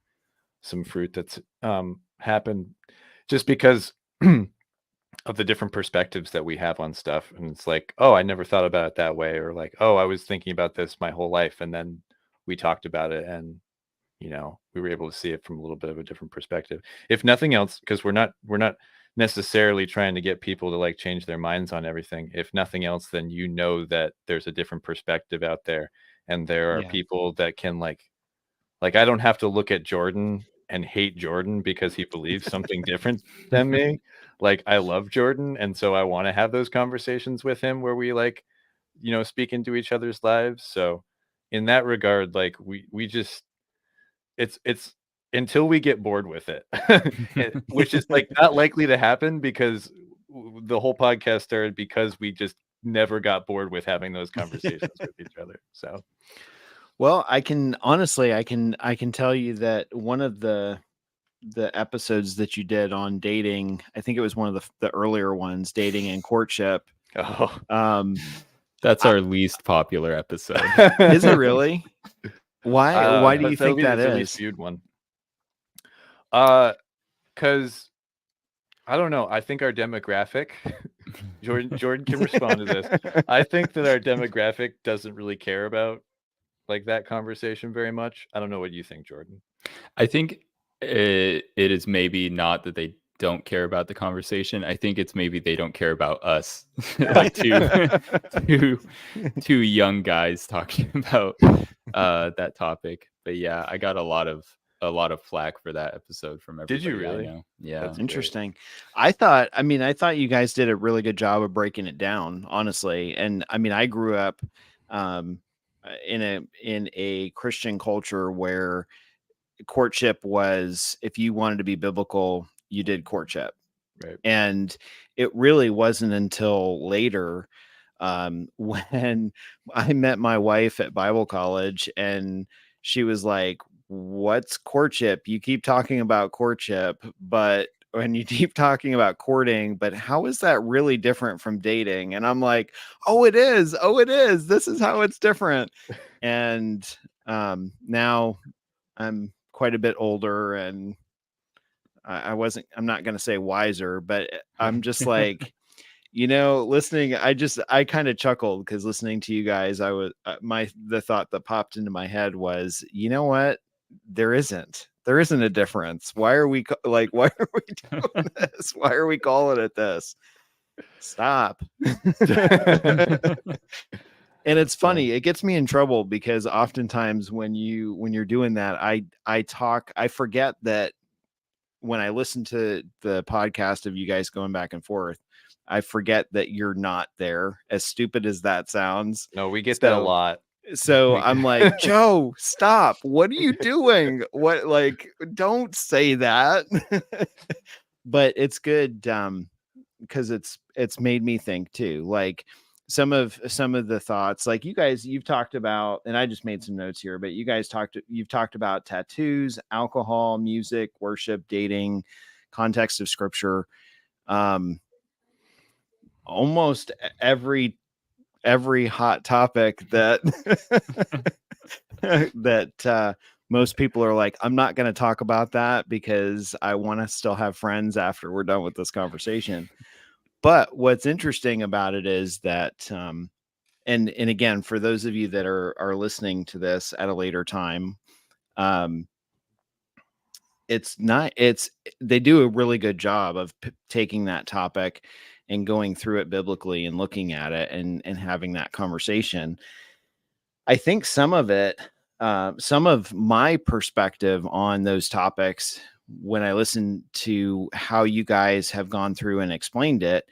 fruit that's happened just because of the different perspectives that we have on stuff. And it's like, oh, I never thought about it that way, or like, oh, I was thinking about this my whole life, and then we talked about it, and we were able to see it from a little bit of a different perspective. If nothing else, because we're not necessarily trying to get people to like change their minds on everything. If nothing else, then that there's a different perspective out there, and there are people that can like I don't have to look at Jordan and hate Jordan because he believes something different than me. Like, I love Jordan, and so I want to have those conversations with him where we like, speak into each other's lives. So in that regard, like we just, it's until we get bored with it, which is like not likely to happen, because the whole podcast started because we just never got bored with having those conversations with each other. So, well, I can tell you that one of the episodes that you did on dating, I think it was one of the earlier ones, dating and courtship. That's our least popular episode. Is it really? Why do you think that is? The least viewed one. Because I don't know. I think our demographic Jordan can respond to this. I think that our demographic doesn't really care about like that conversation very much. I don't know what you think, Jordan. I think it is maybe not that they don't care about the conversation. I think it's maybe they don't care about us, like two young guys talking about that topic. But yeah, I got a lot of flack for that episode from everybody. Did you really? I know. Yeah, That's interesting. I thought you guys did a really good job of breaking it down, honestly. And I mean, I grew up in a Christian culture where courtship was, if you wanted to be biblical, you did courtship. Right. And it really wasn't until later when I met my wife at Bible college and she was like, "What's courtship? You keep talking about courtship, but when you keep talking about courting, but how is that really different from dating?" And I'm like, "Oh, it is. Oh, it is. This is how it's different." And now I'm quite a bit older and I'm not going to say wiser, but I'm just like, listening, I kind of chuckled because listening to you guys, I was, the thought that popped into my head was, you know what? There isn't a difference. Why are we doing this? Why are we calling it this? Stop. And it's funny, it gets me in trouble because oftentimes when you're doing that, I forget that when I listen to the podcast of you guys going back and forth, I forget that you're not there, as stupid as that sounds. No, we get that a lot. So I'm like, Joe, stop. What are you doing? Don't say that. But it's good because it's made me think too. Like some of the thoughts, like you've talked about, and I just made some notes here, but you've talked about tattoos, alcohol, music, worship, dating, context of scripture. Almost every hot topic that that most people are like, I'm not going to talk about that because I want to still have friends after we're done with this conversation. But what's interesting about it is that, and again, for those of you that are listening to this at a later time, they do a really good job of taking that topic and going through it biblically and looking at it and having that conversation. I think some of my perspective on those topics, when I listen to how you guys have gone through and explained it,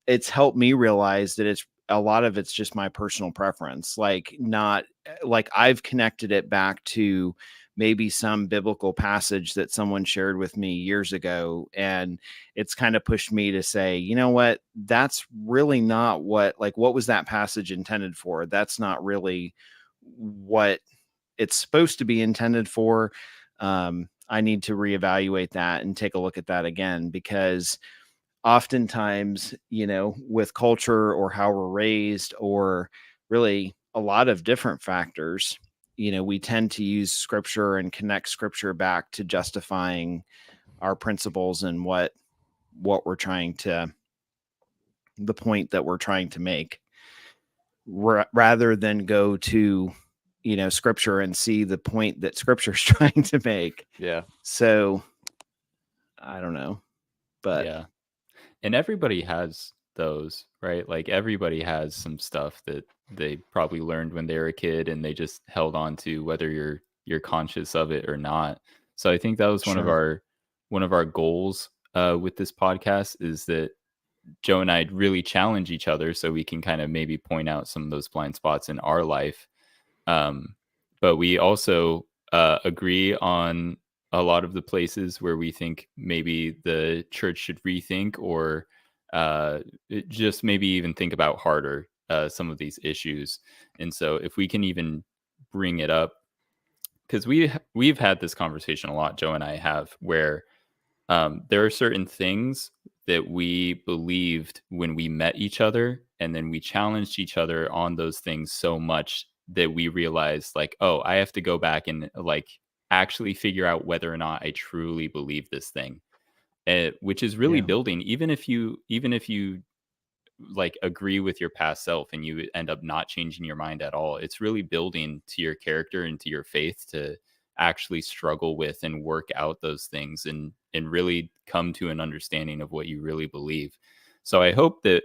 it's helped me realize that a lot of it's just my personal preference. Not like I've connected it back to maybe some biblical passage that someone shared with me years ago. And it's kind of pushed me to say, you know what, that's really not what was that passage intended for? That's not really what it's supposed to be intended for. I need to reevaluate that and take a look at that again, because oftentimes, with culture or how we're raised, or really a lot of different factors, we tend to use scripture and connect scripture back to justifying our principles and what we're trying to, the point that we're trying to make, rather than go to, scripture and see the point that scripture's trying to make. Yeah. So I don't know, but yeah. And everybody has those, right? Like everybody has some stuff that they probably learned when they were a kid and they just held on to, whether you're conscious of it or not. So I think that was one of our goals with this podcast, is that Joe and I really challenge each other so we can kind of maybe point out some of those blind spots in our life. But we also agree on a lot of the places where we think maybe the church should rethink, or just maybe even think about harder some of these issues. And so if we can even bring it up, because we've had this conversation a lot, Joe and I have, where there are certain things that we believed when we met each other, and then we challenged each other on those things so much that we realized, like, oh, I have to go back and actually figure out whether or not I truly believe this thing, which is really building. Even if you like agree with your past self and you end up not changing your mind at all. It's really building to your character and to your faith to actually struggle with and work out those things and really come to an understanding of what you really believe. So I hope that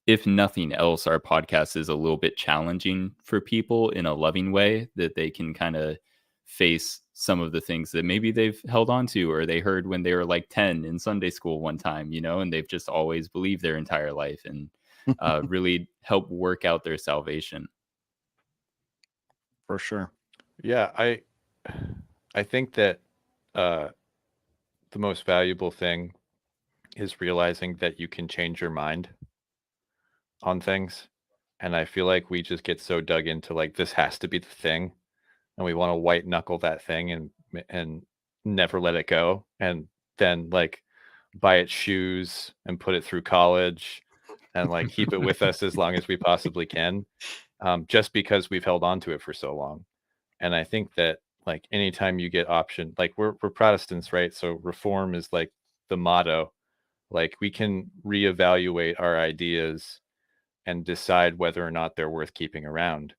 if nothing else, our podcast is a little bit challenging for people in a loving way, that they can kind of face some of the things that maybe they've held on to or they heard when they were like 10 in Sunday school one time, you know, and they've just always believed their entire life, and really help work out their salvation. For sure. Yeah, I think that the most valuable thing is realizing that you can change your mind on things. And I feel like we just get so dug into like, this has to be the thing, and we want to white knuckle that thing and never let it go, and then like buy its shoes and put it through college and like keep it with us as long as we possibly can, just because we've held on to it for so long. And I think that like anytime you get option, like we're Protestants, right? So reform is like the motto. Like we can reevaluate our ideas and decide whether or not they're worth keeping around,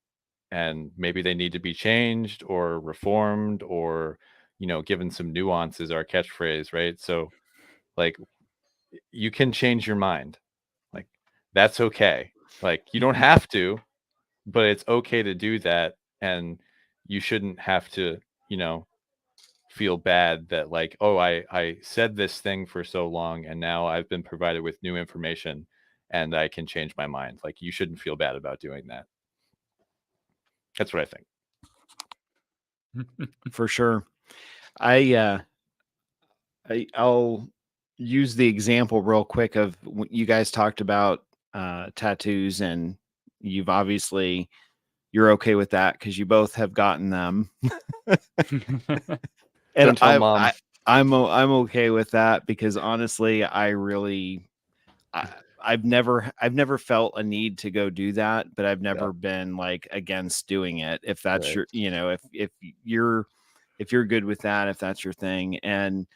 and maybe they need to be changed or reformed or, you know, given some nuances, our catchphrase, right? So like you can change your mind, like that's okay. Like you don't have to, but it's okay to do that. And you shouldn't have to, you know, feel bad that like, oh, I said this thing for so long and now I've been provided with new information and I can change my mind. Like you shouldn't feel bad about doing that. That's what I think. For sure. I'll use the example real quick of you guys talked about tattoos, and you've obviously you're okay with that because you both have gotten them. And I'm okay with that because honestly, I've never felt a need to go do that, but I've never been like against doing it. If that's your, you know, if you're good with that, if that's your thing. And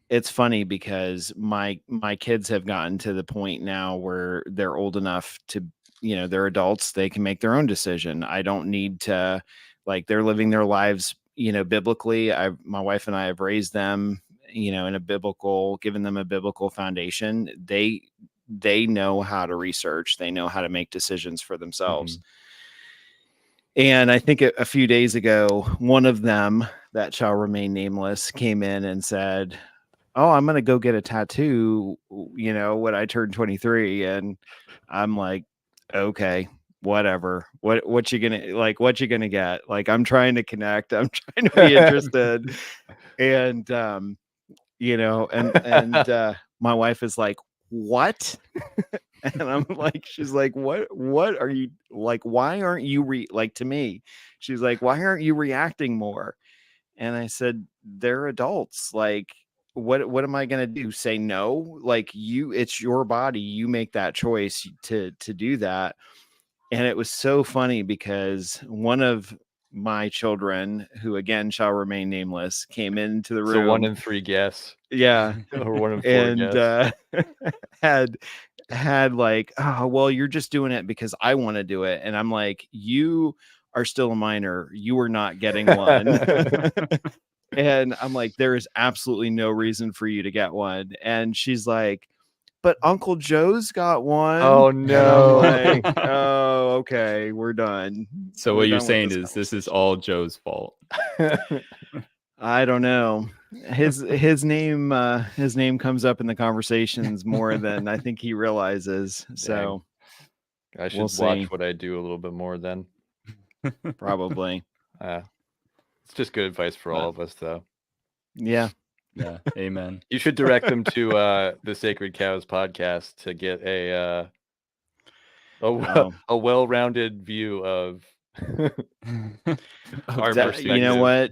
it's funny because my kids have gotten to the point now where they're old enough to, you know, they're adults, they can make their own decision. I don't need to, like, they're living their lives, you know, biblically. My wife and I have raised them, you know, given them a biblical foundation. They know how to research. They know how to make decisions for themselves. Mm-hmm. And I think a few days ago, one of them that shall remain nameless came in and said, oh, I'm going to go get a tattoo, you know, when I turn 23. And I'm like, okay, whatever. What you going to get? Like, I'm trying to connect. I'm trying to be interested. And, you know, and my wife is like, what? And I'm like, she's like, what are you like? Why aren't you to me? She's like, why aren't you reacting more? And I said, they're adults. Like, what am I going to do? Say no? Like it's your body. You make that choice to do that. And it was so funny because one of my children, who again shall remain nameless, came into the room. So 1 in 3 guess. Yeah. Or 1 in 4 guess. And had like, oh, well, you're just doing it because I want to do it. And I'm like, you are still a minor. You are not getting one. And I'm like, there is absolutely no reason for you to get one. And she's like, but Uncle Joe's got one. Oh no. Like, oh, okay, we're done. So what you're saying is this is all Joe's fault. I don't know. His name comes up in the conversations more than I think he realizes. So I should watch what I do a little bit more then. Probably. It's just good advice for all of us, though. Yeah. Yeah. Amen. You should direct them to the Sacred Cows podcast to get a well-rounded view of our perspective. You know what?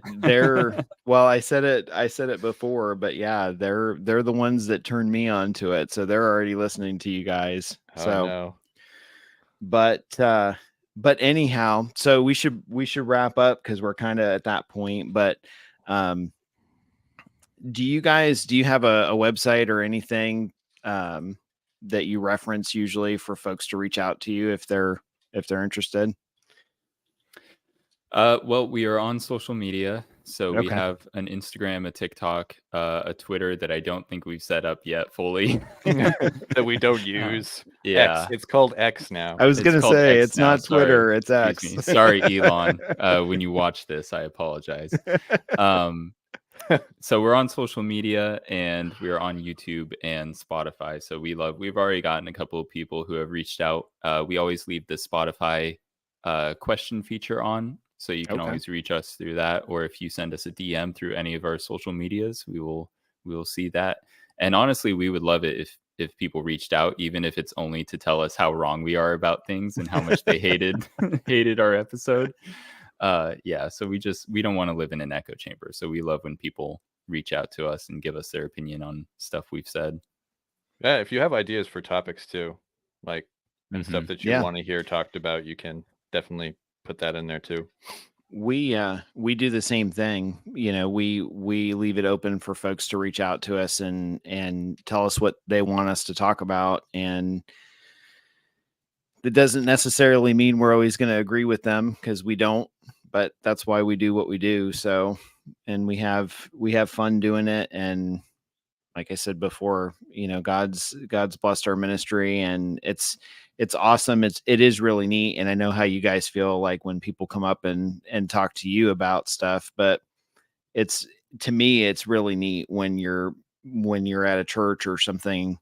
I said it before, but yeah, they're the ones that turned me on to it. So they're already listening to you guys. But anyhow, so we should wrap up because we're kind of at that point. But do you have a website or anything that you reference usually for folks to reach out to you if they're interested? Well, we are on social media. So we Okay. have an Instagram, a TikTok, a Twitter that I don't think we've set up yet fully. That we don't use. Yeah. X. It's called X now. I was It's going to called say, X it's now, not Twitter, sorry. it's X. Excuse me. Sorry, Elon. When you watch this, I apologize. So we're on social media and we're on YouTube and Spotify. So we've already gotten a couple of people who have reached out. We always leave the Spotify question feature on. So you can always reach us through that. Or if you send us a DM through any of our social medias, we will see that. And honestly, we would love it if people reached out, even if it's only to tell us how wrong we are about things and how much they hated our episode. Yeah, so we don't want to live in an echo chamber. So we love when people reach out to us and give us their opinion on stuff we've said. Yeah, if you have ideas for topics too, like and stuff that you want to hear talked about, you can definitely put that in there too. We do the same thing. You know, we leave it open for folks to reach out to us and tell us what they want us to talk about. And that doesn't necessarily mean we're always going to agree with them, because we don't, but that's why we do what we do. So, and we have fun doing it. And like I said before, you know, God's blessed our ministry, and it's awesome. It is really neat. And I know how you guys feel like when people come up and talk to you about stuff, but to me, it's really neat when you're at a church or something,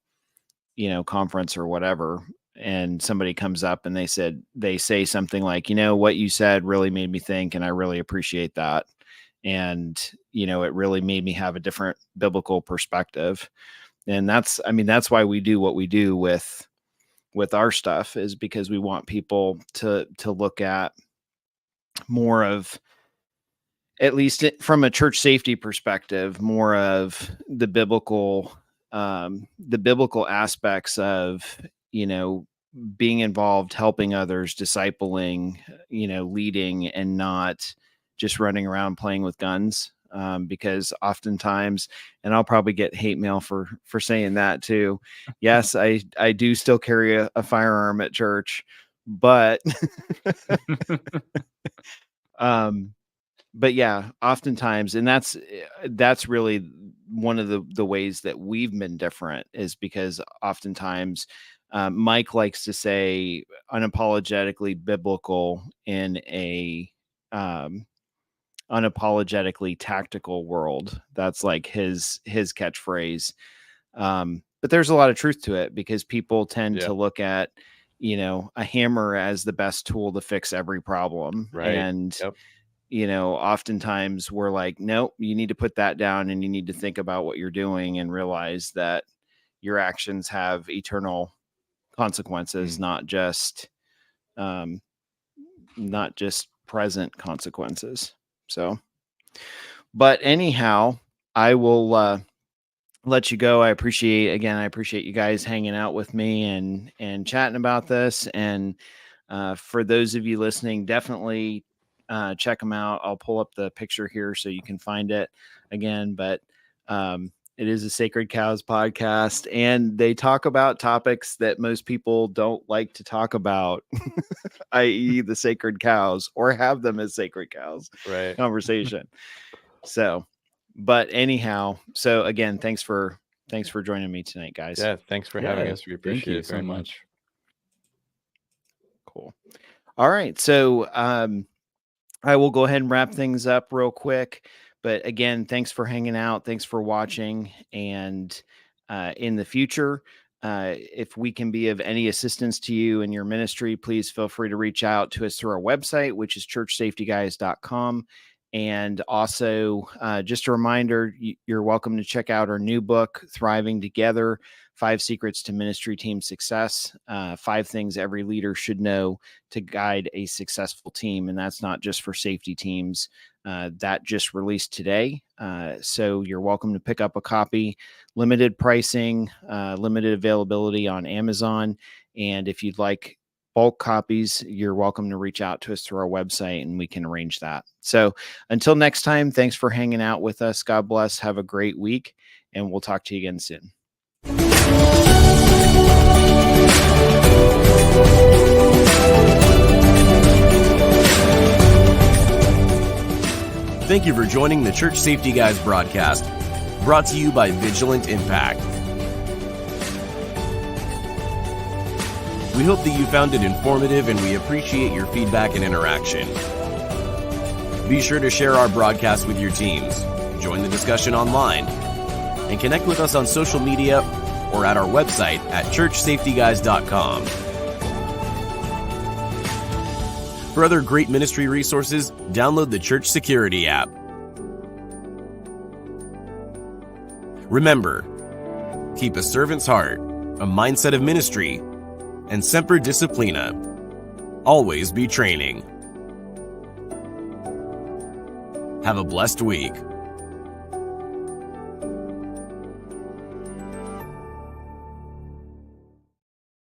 you know, conference or whatever, and somebody comes up and they say something like, you know, what you said really made me think, and I really appreciate that. And, you know, it really made me have a different biblical perspective. And that's why we do what we do with our stuff, is because we want people to look at more of, at least from a church safety perspective, more of the biblical aspects of, you know, being involved, helping others, discipling, you know, leading, and not just running around playing with guns. Because oftentimes, and I'll probably get hate mail for saying that too. Yes, I do still carry a firearm at church, but, but yeah, oftentimes, and that's really one of the ways that we've been different, is because oftentimes, Mike likes to say unapologetically biblical in a, unapologetically tactical world. That's like his catchphrase. But there's a lot of truth to it, because people tend to look at, you know, a hammer as the best tool to fix every problem. Right. And, you know, oftentimes we're like, nope, you need to put that down, and you need to think about what you're doing and realize that your actions have eternal consequences, not just present consequences. So, but anyhow, I will let you go. I appreciate you guys hanging out with me and chatting about this. And for those of you listening, definitely check them out. I'll pull up the picture here so you can find it again. But it is a Sacred Cows podcast, and they talk about topics that most people don't like to talk about, i.e. the sacred cows, or have them as sacred cows conversation. So, but anyhow, so again, thanks for joining me tonight, guys. Yeah, thanks for having us. We appreciate it very much. Cool. All right, so I will go ahead and wrap things up real quick. But again, thanks for hanging out. Thanks for watching. And in the future, if we can be of any assistance to you in your ministry, please feel free to reach out to us through our website, which is churchsafetyguys.com. And also, just a reminder, you're welcome to check out our new book, Thriving Together, 5 Secrets to Ministry Team Success, 5 things every leader should know to guide a successful team. And that's not just for safety teams. That just released today. So you're welcome to pick up a copy. Limited pricing, limited availability on Amazon. And if you'd like bulk copies, you're welcome to reach out to us through our website, and we can arrange that. So until next time, thanks for hanging out with us. God bless. Have a great week, and we'll talk to you again soon. Thank you for joining the Church Safety Guys broadcast, brought to you by Vigilant Impact. We hope that you found it informative, and we appreciate your feedback and interaction. Be sure to share our broadcast with your teams, join the discussion online, and connect with us on social media or at our website at 𝗓𝗏safetyguys.com. For other great ministry resources, download the Church Security app. Remember, keep a servant's heart, a mindset of ministry, and semper disciplina. Always be training. Have a blessed week.